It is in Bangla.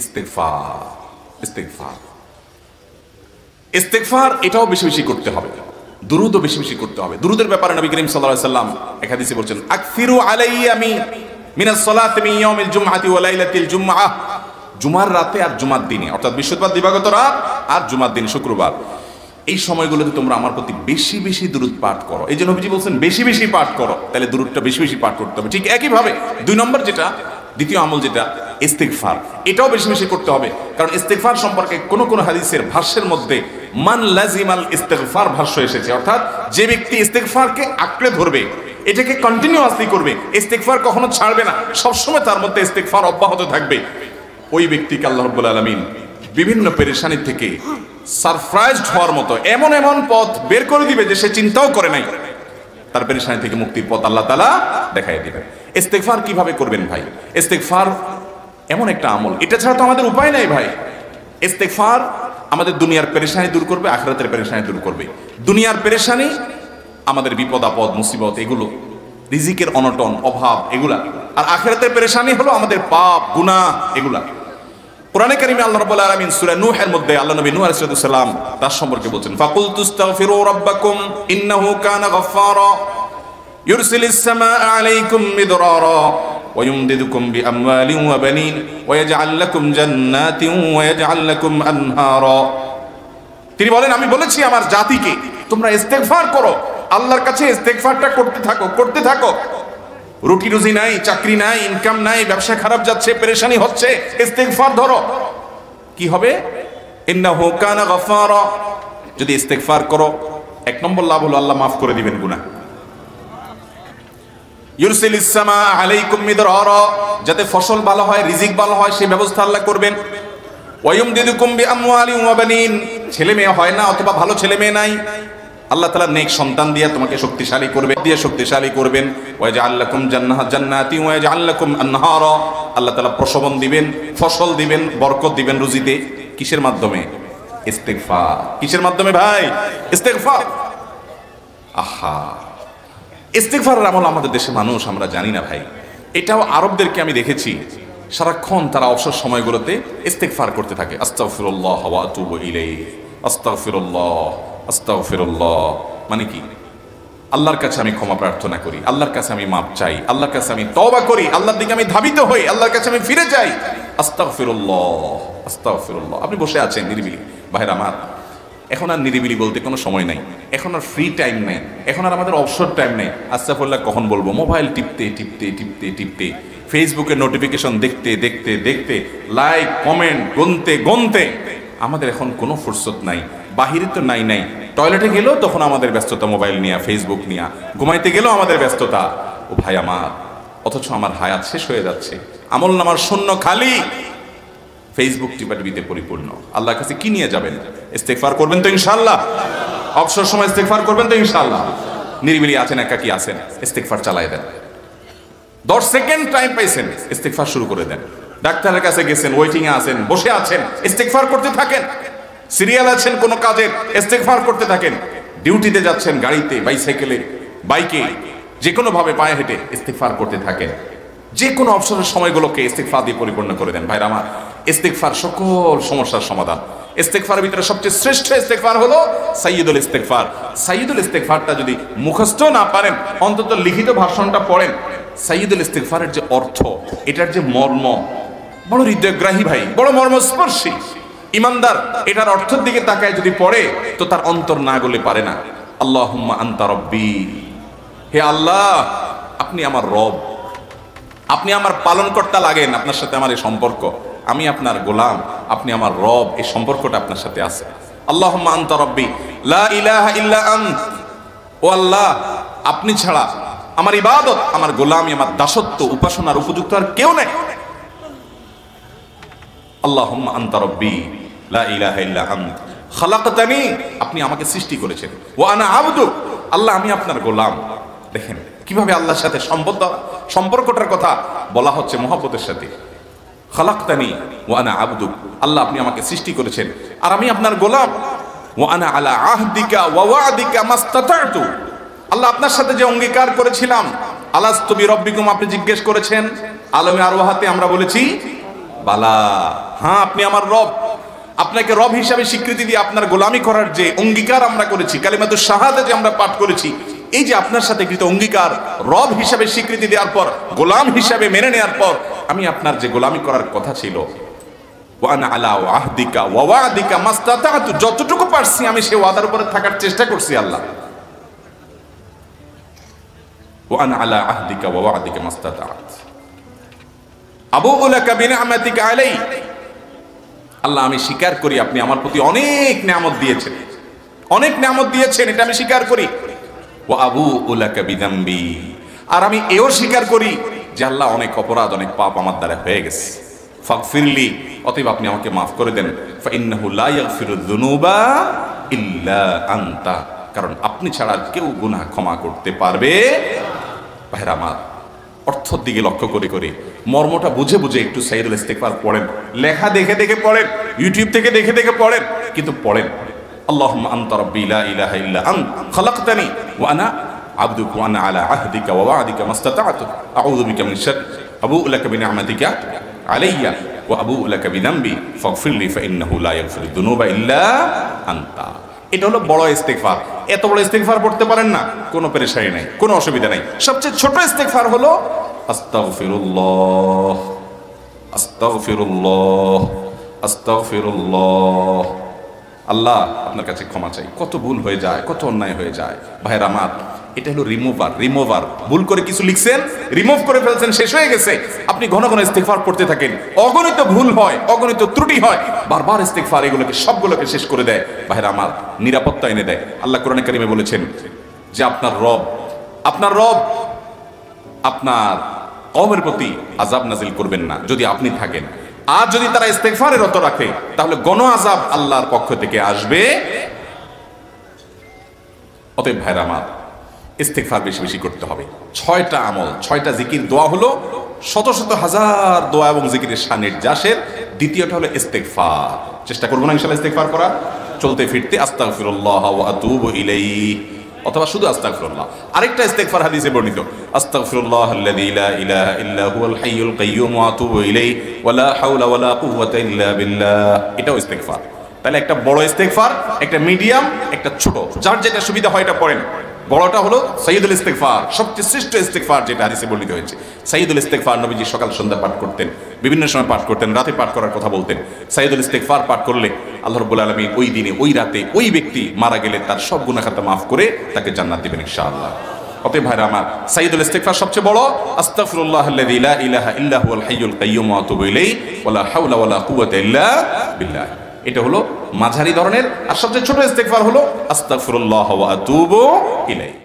ইস্তেগফার। ইস্তেগফার ইস্তেগফার এটাও বেশি বেশি করতে হবে, দুরূদও বেশি বেশি করতে হবে। দুরূদের ব্যাপারে নবী করিম সাল্লাল্লাহু আলাইহি সাল্লাম এক হাদিসে বলেছেন, আকসিরু আলাইয়া মিনাস সালাতি মিন ইয়াউমিল জুমআতি ওয়া লাইলাতিল জুমআহ। জুমার রাতে আর জুমার দিনে, অর্থাৎ বৃহস্পতিবার দিবাগত রাত আর জুমার দিন শুক্রবার, এই সময়গুলোতে তোমরা আমার প্রতি বেশি বেশি দুরূদ পাঠ করো। এই যে নবীজি বলছেন বেশি বেশি পাঠ করো, তাহলে দুরূদটা বেশি বেশি পাঠ করতে হবে। ঠিক একইভাবে 2 নম্বর যেটা, দ্বিতীয় আমল যেটা ইস্তেগফার, এটাও বেশি বেশি করতে হবে। কারণ ইস্তেগফার সম্পর্কে কোন কোন হাদিসের ভাষ্যের মধ্যে মান লাজিমাল ইস্তেগফার ভাষ্য এসেছে, অর্থাৎ যে ব্যক্তি ইস্তেগফারকে আঁকড়ে ধরবে, এটাকে কন্টিনিউয়াসলি করবে, ইস্তেগফার কখনো ছাড়বে না, সবসময় তার মধ্যে ইস্তেগফার অব্যাহত থাকবে, ওই ব্যক্তিকে আল্লাহ রাব্বুল আলামিন বিভিন্ন পেরেশানি থেকে সারপ্রাইজড হওয়ার মতো এমন এমন পথ বের করে দিবে যে সে চিন্তাও করে নাই, তার পেরেশানি থেকে মুক্তির পথ আল্লাহ তাআলা দেখাই দিবেন। ইস্তেগফার কিভাবে করবেন ভাই? ইস্তেগফার এমন একটা আমল, এটা ছাড়া তো আমাদের উপায় নাই ভাই। ইস্তেগফার আমাদের দুনিয়ার পেরেশানি দূর করবে, আখিরাতের পেরেশানি দূর করবে। দুনিয়ার পেরেশানি আমাদের বিপদ আপদ মুসিবত এগুলো, রিজিকের অনটন অভাব এগুলা, আর আখিরাতের পেরেশানি হলো আমাদের পাপ গুনাহ এগুলা। কোরআনে কারিমে আল্লাহ রাব্বুল আলামিন সূরা নূহের মধ্যে আল্লাহ নবী নূহ আলাইহিস সালাম তার সম্পর্কে বলছেন, ফাকুল তুস্তাগফিরু রাব্বাকুম ইন্নাহু কানা গাফফারা ইউরসিলিস সামাআ আলাইকুম মিদরারা ওয়া ইউমদিদুকুম বিআমওয়ালিন ওয়া বানিন ওয়া ইয়াজআল লাকুম জান্নাতিন ওয়া ইয়াজআল লাকুম আনহারা। তিনি বলেন, আমি বলেছি আমার জাতিকে তোমরা ইস্তেগফার করো, আল্লাহর কাছে ইস্তেগফারটা করতে থাকো, করতে থাকো। রুটি রুজি নাই, চাকরি নাই, ইনকাম নাই, ব্যবসা খারাপ যাচ্ছে, পেরেশানি হচ্ছে, ইস্তেগফার ধরো, কি হবে? ইন্নাহু কানা গাফফারা। যদি ইস্তেগফার করো, 1 নম্বর লাভ হলো আল্লাহ মাফ করে দিবেন গুনাহ। ইউরসিলিস সামাআ আলাইকুম মিদরারা, যাতে ফসল ভালো হয়, রিজিক ভালো হয়, সেই ব্যবস্থা আল্লাহ করবেন। ওয়া ইউমদিদুকুম বিআমওয়ালিন ওয়া বানিন, ছেলে মেয়ে হয় না অথবা ভালো ছেলে মেয়ে নাই, আল্লাহ তাআলা নেক সন্তান দিয়ে তোমাকে শক্তিশালী করবে, দিয়ে শক্তিশালী করবেন। ওয়া ইয়াজআল লাকুম জান্নাতি ওয়া ইয়াজআল লাকুম আনহারা, আল্লাহ তাআলা প্রসবন দিবেন, ফসল দিবেন, বরকত দিবেন রুজিতে। কিসের মাধ্যমে? ইস্তেগফার। কিসের মাধ্যমে ভাই? ইস্তেগফার। আহা, ইস্তেগফারের আমল আমাদের দেশে মানুষ আমরা জানি না ভাই। এটাও আরবদেরকে আমি দেখেছি সারাক্ষণ তারা অবসর সময়গুলোতে ইস্তেগফার করতে থাকে, আস্তাগফিরুল্লাহ ওয়া আতুবু ইলাইহি, আস্তাগফিরুল্লাহ আস্তাগফিরুল্লাহ। মানে কি? আল্লাহর কাছে আমি ক্ষমা প্রার্থনা করি, আল্লাহর কাছে আমি মাপ চাই, আল্লাহর কাছে আমি তওবা করি, আল্লাহর দিকে আমি ধাবিত হই, আল্লাহর কাছে আমি ফিরে যাই, আস্তাগফিরুল্লাহ আস্তাগফিরুল্লাহ। আপনি বসে আছেন নিরিবিলি, ভাইরা আমার, এখন আর নিরিবিলি বলতে কোনো সময় নাই, এখন আর ফ্রি টাইম নেই, এখন আর আমাদের অবসর টাইম নেই। আস্তাগফিরুল্লাহ কখন বলবো? মোবাইল টিপতে টিপতে টিপতে টিপতে, ফেসবুকে নোটিফিকেশন দেখতে দেখতে দেখতে, লাইক কমেন্ট গুনতে গুনতে আমাদের এখন কোনো ফুরসত নাই। বাহিরে তো নাই, টয়লেটে গেলেও তখন আমাদের ব্যস্ততা মোবাইল নিয়ে, ফেসবুক নিয়ে, ঘুমাইতে গেলেও আমাদের ব্যস্ততা। ও ভাই আমার, অথচ আমার হায়াত শেষ হয়ে যাচ্ছে, আমল নামার শূন্য খালি, ফেসবুক টিপাটিপিতে পরিপূর্ণ। আল্লাহর কাছে কি নিয়ে যাবেন? ইস্তেগফার করবেন তো ইনশাআল্লাহ? অবসর সময় ইস্তেগফার করবেন তো ইনশাআল্লাহ? নিরিবিলি আছেন, একাকী আছেন, ইস্তেগফার চালায় দেন। 10 সেকেন্ড টাইম পাইছেন, ইস্তেগফার শুরু করে দেন। ডাক্তারের কাছে গেছেন, ওয়েটিং এ আছেন, বসে আছেন, ইস্তেগফার করতে থাকেন। সিরিয়াল আছেন কোন কাজের, ইস্তেগফার করতে থাকেন। ডিউটিতে যাচ্ছেন, গাড়িতে, বাইসাইকেলে, বাইকে, যে কোনো ভাবে পায়ে হেঁটে ইস্তেগফার করতে থাকেন। যে কোনো অবসরের সময়গুলোকে ইস্তেগফার দিয়ে পরিপূর্ণ করে দেন। ভাইরা আমার, ইস্তেগফার সকল সমস্যার সমাধান। ইস্তেগফারের ভিতরে সবচেয়ে শ্রেষ্ঠ ইস্তেগফার হলো সাইয়্যিদুল ইস্তেগফার। সাইয়্যিদুল ইস্তেগফারটা যদি মুখস্থ না পারেন, অন্তত লিখিত ভাষণটা পড়েন। সাইয়্যিদুল ইস্তেগফারের যে অর্থ, এটার যে মর্ম, বড় হৃদয়গ্রাহী ভাই, বড় মর্মস্পর্শী। ইমানদার এটার অর্থের দিকে তাকায় যদি পড়ে, তো তার অন্তর না গলে পারে না। আল্লাহুম্মা আনতা রব্বি, হে আল্লাহ আপনি আমার রব, আপনি আমার পালনকর্তা লাগেন, আপনার সাথে আমার এই সম্পর্ক, আমি আপনার গোলাম, আপনি আমার রব, এই সম্পর্কটা আপনার সাথে আছে। আল্লাহুম্মা আনতা রব্বি লা ইলাহা ইল্লা আন্ত, ও আল্লাহ আপনি ছাড়া আমার ইবাদত, আমার গোলামি, আমার দাসত্ব, উপাসনার উপযুক্ত আর কেউ নেই। আল্লাহুম্মা আনতা রব্বি লা ইলাহা ইল্লা আন্ত খালাকতানি, আপনি আমাকে সৃষ্টি করেছেন, ওয়া আনা আবদুক, আল্লাহ আমি আপনার গোলাম। দেখেন কিভাবে আল্লাহর সাথে সম্পর্কটার কথা বলা হচ্ছে মহব্বতের সাথে। খালাকতানি ওয়া আনা আবদুক, আল্লাহ আপনি আমাকে সৃষ্টি করেছেন আর আমি আপনার গোলাম। ওয়া আনা আলা আহদিকা ওয়া ওয়াদিকা মাস্তাতাতু, আল্লাহ আপনার সাথে যে অঙ্গীকার করেছিলাম, আলাস্তু বিরব্বিকুম, আপনি জিজ্ঞেস করেছেন, আলমে আরওয়াহাতে আমরা বলেছি বালা, হ্যাঁ আপনি আমার রব। আপনাকে রব হিসাবে স্বীকৃতি দিয়ে আপনার গোলামি করার যে অঙ্গীকার আমরা করেছি, কালিমাতুশ শাহাদাত যে আমরা পাঠ করেছি, এই যে আপনার সাথে কৃত অঙ্গীকার, রব হিসাবে স্বীকৃতি দেওয়ার পর, গোলাম হিসাবে মেনে নেওয়ার পর, আমি আপনার যে গোলামি করার কথা ছিল, ওয়ানা আলা আহদিকা ওয়া ওয়াদিকা মাস্তাতাতু, যতটুকু পারছি আমি সেই ওয়াদার উপরে থাকার চেষ্টা করছি আল্লাহ। ওয়ানা আলা আহদিকা ওয়া ওয়াদিকা মাস্তাতাত আবুউ লাকা বিনি'মাতিকা আলাই, আল্লাহ আমি স্বীকার করি আপনি আমার প্রতি অনেক নিয়ামত দিয়েছেন, অনেক নিয়ামত দিয়েছেন, এটা আমি স্বীকার করি। ওয়া আবুউ লাকা বিযামবি, আর আমি এও স্বীকার করি যে আল্লাহ অনেক অপরাধ, অনেক পাপ আমার দ্বারা হয়ে গেছে। ফাগফিরলি, অতএব আপনি আমাকে মাফ করে দেন। ফাইন্নাহু লা ইয়াগফিরুয যুনুবা ইল্লা আনতা, কারণ আপনি ছাড়া কেউ গুনাহ ক্ষমা করতে পারবে। ভাইরা আমার, অর্থের দিকে লক্ষ্য করে করে, মর্মটা বুঝে বুঝে একটু সাইয়্যিদুল ইস্তিগফার পড়েন, লেখা দেখে দেখে পড়েন, ইউটিউব থেকে দেখে দেখে পড়েন, কিন্তু পড়েন। আল্লাহুম্মা আনতা রাব্বি লা ইলাহা ইল্লা আনতা খালাকতানি ওয়া আনা আবদুকা ওয়া আনা আলা আহদিকা ওয়া ওয়াদিকা মাস্তাতা'তু আউযু বিকা মিন শাররি আবুউ লাকা বিনি'মাতিকা আলাইয়া ওয়া আবুউ লাকা বিযামবি ফাগফিরলি ফাইন্নাহু লা ইয়াগফিরুয যুনুবা ইল্লা আনতা। এটা হলো বড় ইস্তিগফার। এত বড় ইস্তিগফার পড়তে পারেন না, কোনো পেরেশানি নাই, কোনো অসুবিধা নাই। সবচেয়ে ছোট ইস্তিগফার হলো আস্তাগফিরুল্লাহ, আস্তাগফিরুল্লাহ, আস্তাগফিরুল্লাহ। আল্লাহ আপনার কাছে ক্ষমা চাই, কত ভুল হয়ে যায়, কত অন্যায় হয়ে যায়। ভাইরা আমার, এটা হলো রিমুভার। ভুল করে কিছু লিখছেন, রিমুভ করে ফেলছেন, শেষ হয়ে গেছে। আপনি ঘন ঘন ইস্তিগফার করতে থাকেন, অগণিত ভুল হয়, অগণিত ত্রুটি হয়, বারবার ইস্তিগফার এগুলোকে সবগুলোকে শেষ করে দেয়। ভাইরা আমার, নিরাপত্তা এনে দেয়। আল্লাহ কোরআনে কারিমে বলেছেন যে আপনার রব আপনার কওমের প্রতি আযাব নাজিল করবেন না যদি আপনি থাকেন। আর যদি তারা ইস্তিগফারে রত রাখে, তাহলে গণ আযাব আল্লাহর পক্ষ থেকে আসবে। অতএব ভাইরা আমার, ইস্তিগফার বেশি বেশি করতে হবে। 6টা আমল, 6টা জিকির, দোয়া হলো শত শত হাজার দোয়া এবং জিকিরের শানের জাসের। দ্বিতীয়টা হলো ইস্তিগফার। চেষ্টা করব না ইনশাআল্লাহ ইস্তিগফার করা, চলতে ফিরতে আস্তাগফিরুল্লাহ ওয়া আতুবু ইলাইহি, অথবা শুধু আস্তাগফিরুল্লাহ। আরেকটা ইস্তিগফার হাদিসে বর্ণিত, আস্তাগফিরুল্লাহাল্লাযী লা ইলাহা ইল্লা হুয়াল হাইয়ুল কাইয়্যুম ওয়া আতুবু ইলাইহি ওয়া লা হাওলা ওয়া লা কুওয়াতা ইল্লা বিল্লাহ। এটাও ইস্তিগফার। তাহলে একটা বড় ইস্তিগফার, একটা মিডিয়াম, একটা ছোট, যার যেটা সুবিধা হয় এটা পড়েন। বড়টা হলো সাইয়্যিদুল ইস্তিগফার, সবচেয়ে শ্রেষ্ঠ ইস্তিগফার যেটা হাদিসে বর্ণিত হয়েছে। সাইয়্যিদুল ইস্তিগফার নবীজি সকাল সন্ধ্যা পাঠ করতেন, বিভিন্ন সময় পাঠ করতেন, রাতে পাঠ করার কথা বলতেন। সাইয়্যিদুল ইস্তিগফার পাঠ করলে আল্লাহ রাব্বুল আলামিন ওই দিনে, ওই রাতে, ওই ব্যক্তি মারা গেলে তার সব গুনাহ খাতা মাফ করে তাকে জান্নাত দিবেন ইনশাআল্লাহ। অতএব ভাইরা আমার, সাইয়্যিদুল ইস্তিগফার সবচেয়ে বড়, আস্তাগফিরুল্লাহাল্লাযী লা ইলাহা ইল্লা হুয়াল হাইয়ুল কাইয়্যুম ওয়া আতুবু ইলাইহি ওয়া লা হাওলা ওয়া লা কুওয়াতা ইল্লা বিল্লাহ। এটা হলো মাঝারি ধরনের। আর সবচেয়ে ছোট ইস্তিগফার হলো আস্তাগফিরুল্লাহ ওয়া আতুবু ইলাইহি।